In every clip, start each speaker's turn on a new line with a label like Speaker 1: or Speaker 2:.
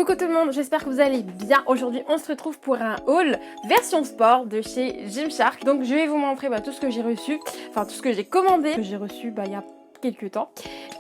Speaker 1: Coucou tout le monde, j'espère que vous allez bien. Aujourd'hui on se retrouve pour un haul version sport de chez Gymshark. Donc je vais vous montrer tout ce que j'ai reçu, enfin tout ce que j'ai commandé, que j'ai reçu il y a quelques temps.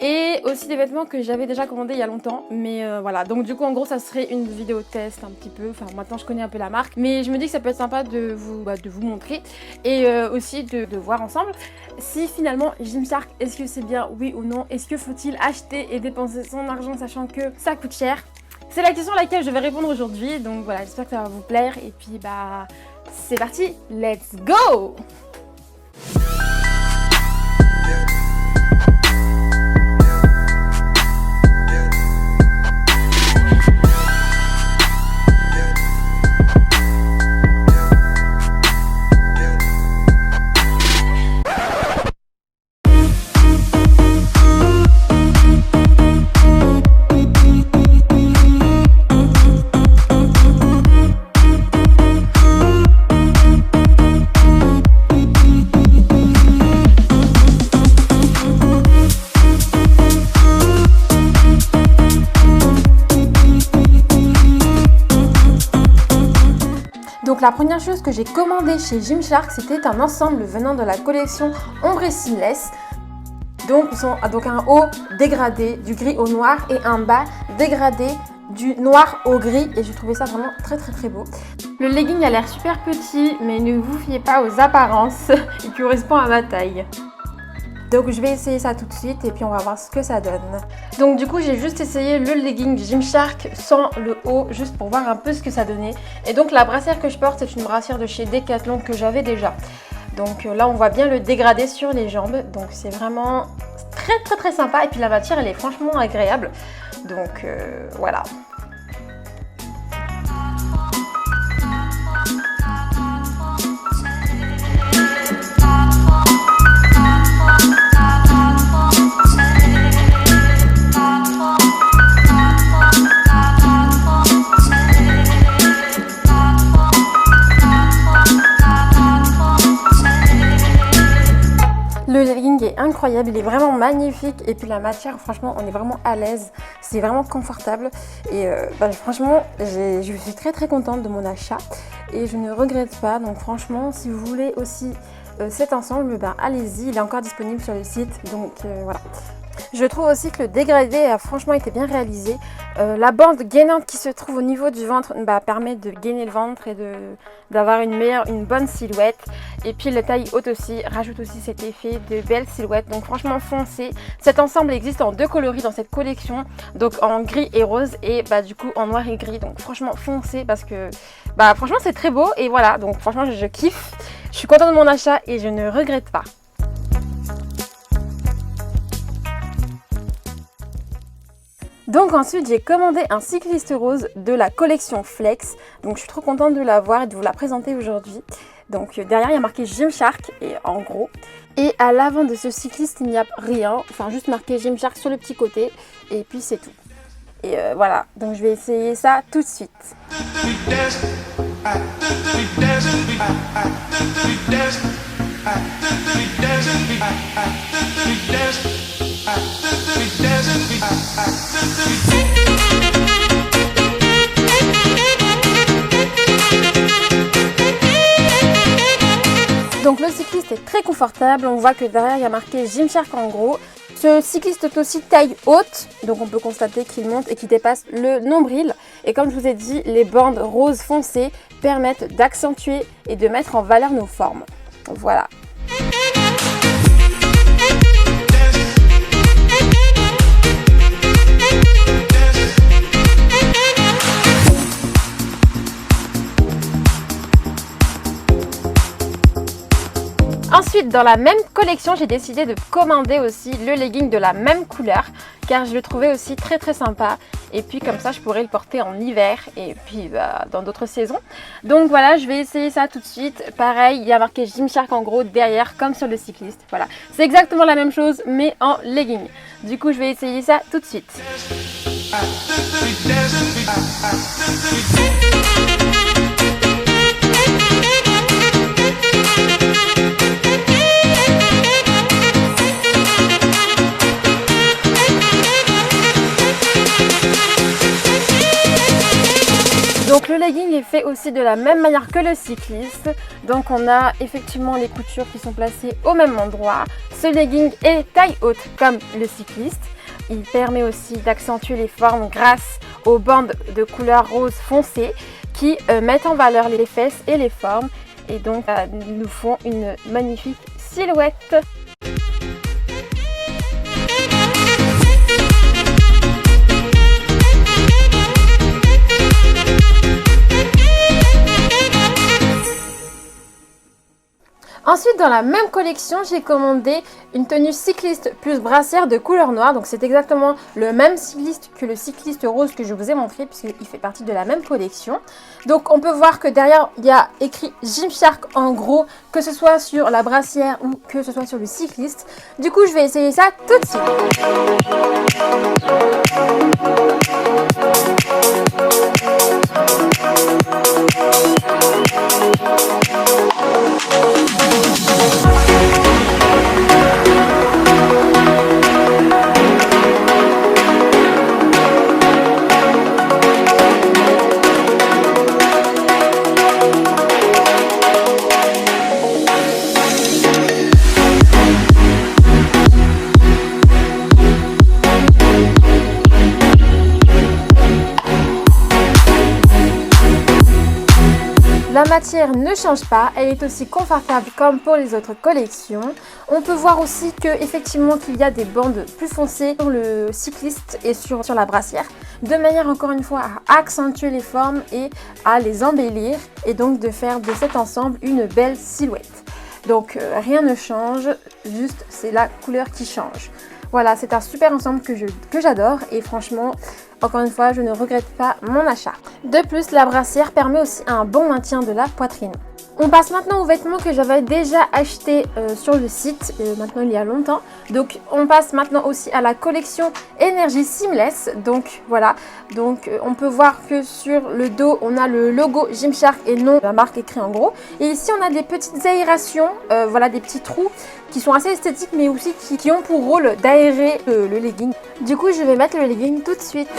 Speaker 1: Et aussi des vêtements que j'avais déjà commandés il y a longtemps. Mais voilà, donc du coup en gros ça serait une vidéo test un petit peu. Enfin maintenant je connais un peu la marque. Mais je me dis que ça peut être sympa de vous montrer. Et aussi de voir ensemble si finalement Gymshark, est-ce que c'est bien, oui ou non? Est-ce que faut-il acheter et dépenser son argent sachant que ça coûte cher? C'est la question à laquelle je vais répondre aujourd'hui, donc voilà, j'espère que ça va vous plaire et puis c'est parti, let's go! Donc la première chose que j'ai commandé chez Gymshark, c'était un ensemble venant de la collection Ombre et Seamless. Donc un haut dégradé du gris au noir et un bas dégradé du noir au gris, et j'ai trouvé ça vraiment très beau. Le legging a l'air super petit, mais ne vous fiez pas aux apparences, il correspond à ma taille. Donc je vais essayer ça tout de suite et puis on va voir ce que ça donne. Donc du coup j'ai juste essayé le legging Gymshark sans le haut, juste pour voir un peu ce que ça donnait. Et donc la brassière que je porte, c'est une brassière de chez Decathlon que j'avais déjà. Donc là on voit bien le dégradé sur les jambes, donc c'est vraiment très sympa. Et puis la matière elle est franchement agréable, donc voilà. Le legging est incroyable, il est vraiment magnifique et puis la matière, franchement, on est vraiment à l'aise, c'est vraiment confortable et franchement, je suis très contente de mon achat et je ne regrette pas. Donc franchement, si vous voulez aussi cet ensemble, allez-y, il est encore disponible sur le site, donc voilà. Je trouve aussi que le dégradé a franchement été bien réalisé. La bande gainante qui se trouve au niveau du ventre permet de gainer le ventre et d'avoir une bonne silhouette. Et puis la taille haute aussi rajoute aussi cet effet de belle silhouette. Donc franchement foncez. Cet ensemble existe en deux coloris dans cette collection. Donc en gris et rose et du coup en noir et gris. Donc franchement foncez parce que franchement c'est très beau. Et voilà, donc franchement je kiffe. Je suis contente de mon achat et je ne regrette pas. Donc ensuite j'ai commandé un cycliste rose de la collection Flex. Donc je suis trop contente de l'avoir et de vous la présenter aujourd'hui. Donc derrière il y a marqué Gymshark et en gros. Et à l'avant de ce cycliste il n'y a rien, enfin juste marqué Gymshark sur le petit côté et puis c'est tout. Et voilà, donc je vais essayer ça tout de suite. Donc le cycliste est très confortable, on voit que derrière il y a marqué Gymshark en gros. Ce cycliste est aussi taille haute, donc on peut constater qu'il monte et qu'il dépasse le nombril. Et comme je vous ai dit, les bandes roses foncées permettent d'accentuer et de mettre en valeur nos formes. Voilà. Ensuite, dans la même collection, j'ai décidé de commander aussi le legging de la même couleur car je le trouvais aussi très sympa. Et puis comme ça, je pourrais le porter en hiver et puis dans d'autres saisons. Donc voilà, je vais essayer ça tout de suite. Pareil, il y a marqué Gymshark en gros derrière comme sur le cycliste. Voilà, c'est exactement la même chose mais en legging. Du coup, je vais essayer ça tout de suite. Donc le legging est fait aussi de la même manière que le cycliste. Donc on a effectivement les coutures qui sont placées au même endroit. Ce legging est taille haute comme le cycliste. Il permet aussi d'accentuer les formes grâce aux bandes de couleur rose foncé qui mettent en valeur les fesses et les formes. Et donc nous font une magnifique silhouette. Ensuite, dans la même collection, j'ai commandé une tenue cycliste plus brassière de couleur noire. Donc c'est exactement le même cycliste que le cycliste rose que je vous ai montré puisqu'il fait partie de la même collection. Donc on peut voir que derrière, il y a écrit Gymshark en gros, que ce soit sur la brassière ou que ce soit sur le cycliste. Du coup, je vais essayer ça tout de suite. La matière ne change pas, elle est aussi confortable comme pour les autres collections. On peut voir aussi que effectivement qu'il y a des bandes plus foncées sur le cycliste et sur la brassière, de manière encore une fois à accentuer les formes et à les embellir et donc de faire de cet ensemble une belle silhouette. Donc rien ne change, juste c'est la couleur qui change. Voilà, c'est un super ensemble que j'adore et franchement, encore une fois, je ne regrette pas mon achat. De plus, la brassière permet aussi un bon maintien de la poitrine. On passe maintenant aux vêtements que j'avais déjà achetés sur le site, maintenant il y a longtemps. Donc on passe maintenant aussi à la collection Energy Seamless. Donc voilà, donc on peut voir que sur le dos on a le logo Gymshark et non la marque écrit en gros. Et ici on a des petites aérations, voilà des petits trous qui sont assez esthétiques mais aussi qui ont pour rôle d'aérer le legging. Du coup je vais mettre le legging tout de suite.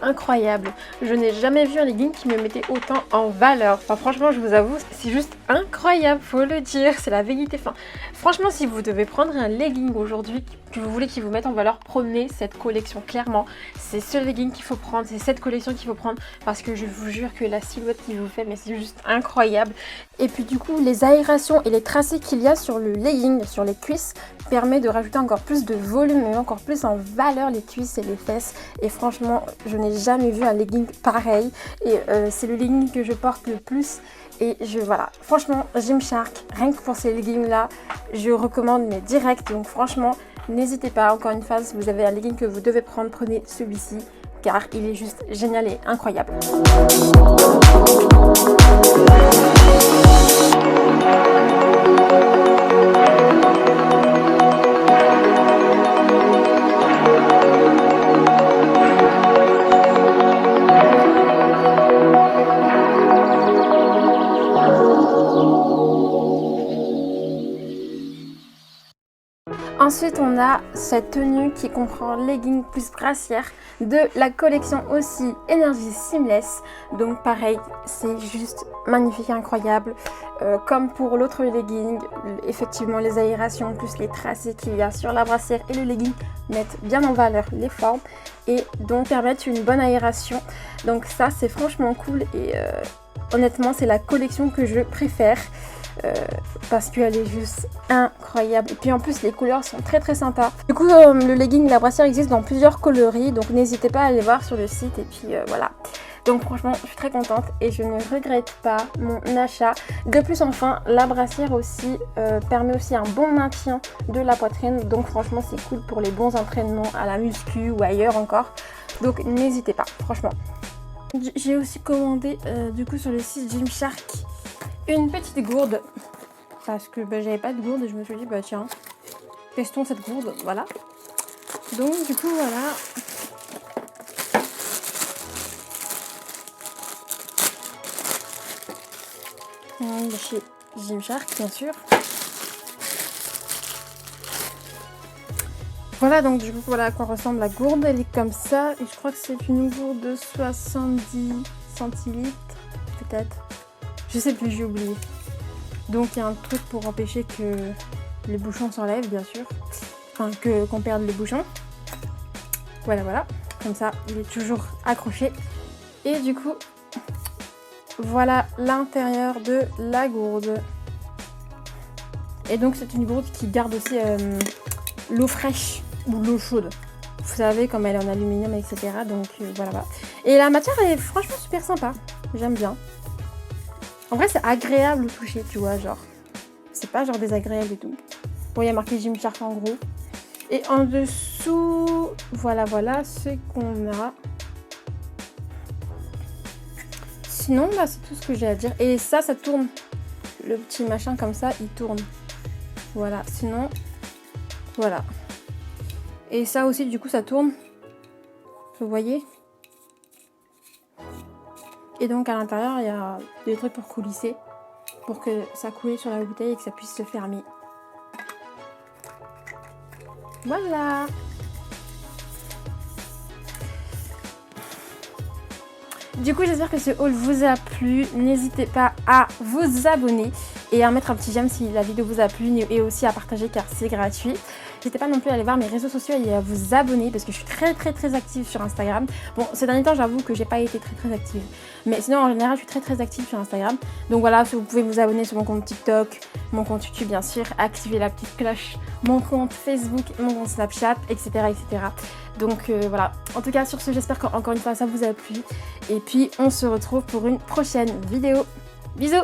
Speaker 1: Incroyable, je n'ai jamais vu un legging qui me mettait autant en valeur. Enfin franchement je vous avoue c'est juste incroyable, faut le dire, c'est la vérité. Enfin, franchement si vous devez prendre un legging aujourd'hui que vous voulez qu'il vous mette en valeur, prenez cette collection clairement. C'est ce legging qu'il faut prendre, c'est cette collection qu'il faut prendre parce que je vous jure que la silhouette qu'il vous fait mais c'est juste incroyable. Et puis du coup les aérations et les tracés qu'il y a sur le legging, sur les cuisses permet de rajouter encore plus de volume et encore plus en valeur les cuisses et les fesses. Et franchement je n'ai jamais vu un legging pareil et c'est le legging que je porte le plus. Et voilà, franchement Gymshark, rien que pour ces leggings là, je recommande mais direct. Donc franchement n'hésitez pas, encore une fois si vous avez un legging que vous devez prendre, prenez celui-ci car il est juste génial et incroyable. Ensuite, on a cette tenue qui comprend legging plus brassière de la collection aussi Energy Seamless. Donc pareil, c'est juste magnifique, incroyable. Comme pour l'autre legging, effectivement les aérations plus les tracés qu'il y a sur la brassière et le legging mettent bien en valeur les formes et donc permettent une bonne aération. Donc ça c'est franchement cool et honnêtement c'est la collection que je préfère. Parce qu'elle est juste incroyable et puis en plus les couleurs sont très sympas. Du coup le legging, la brassière existe dans plusieurs coloris donc n'hésitez pas à aller voir sur le site et puis voilà. Donc franchement je suis très contente et je ne regrette pas mon achat. De plus enfin la brassière aussi permet aussi un bon maintien de la poitrine. Donc franchement c'est cool pour les bons entraînements à la muscu ou ailleurs encore. Donc n'hésitez pas franchement. J'ai aussi commandé du coup sur le site Gymshark une petite gourde parce que j'avais pas de gourde et je me suis dit bah tiens testons cette gourde, voilà. Donc du coup voilà. De chez Gymshark bien sûr. Voilà, donc du coup voilà à quoi ressemble la gourde, elle est comme ça. Et je crois que c'est une gourde de 70 centilitres, peut-être. Je sais plus, j'ai oublié. Donc il y a un truc pour empêcher que les bouchons s'enlèvent, bien sûr. Enfin, qu'on perde le bouchon. Voilà. Comme ça, il est toujours accroché. Et du coup, voilà l'intérieur de la gourde. Et donc c'est une gourde qui garde aussi l'eau fraîche ou l'eau chaude. Vous savez, comme elle est en aluminium, etc. Donc voilà. Et la matière est franchement super sympa. J'aime bien. En vrai, c'est agréable au toucher, tu vois, genre. C'est pas genre désagréable et tout. Bon, il y a marqué Gymshark en gros. Et en dessous, voilà ce qu'on a. Sinon, bah, c'est tout ce que j'ai à dire. Et ça tourne. Le petit machin comme ça, il tourne. Voilà, sinon, voilà. Et ça aussi, du coup, ça tourne. Vous voyez? Et donc, à l'intérieur, il y a des trucs pour coulisser. Pour que ça coule sur la bouteille et que ça puisse se fermer. Voilà. Du coup, j'espère que ce haul vous a plu. N'hésitez pas à vous abonner et à mettre un petit j'aime si la vidéo vous a plu et aussi à partager car c'est gratuit. N'hésitez pas non plus à aller voir mes réseaux sociaux et à vous abonner parce que je suis très active sur Instagram. Bon, ces derniers temps, j'avoue que j'ai pas été très active. Mais sinon, en général, je suis très active sur Instagram. Donc voilà, vous pouvez vous abonner sur mon compte TikTok, mon compte YouTube bien sûr, activer la petite cloche, mon compte Facebook, mon compte Snapchat, etc. Donc voilà. En tout cas, sur ce, j'espère qu'encore une fois, ça vous a plu. Et puis, on se retrouve pour une prochaine vidéo. Bisous!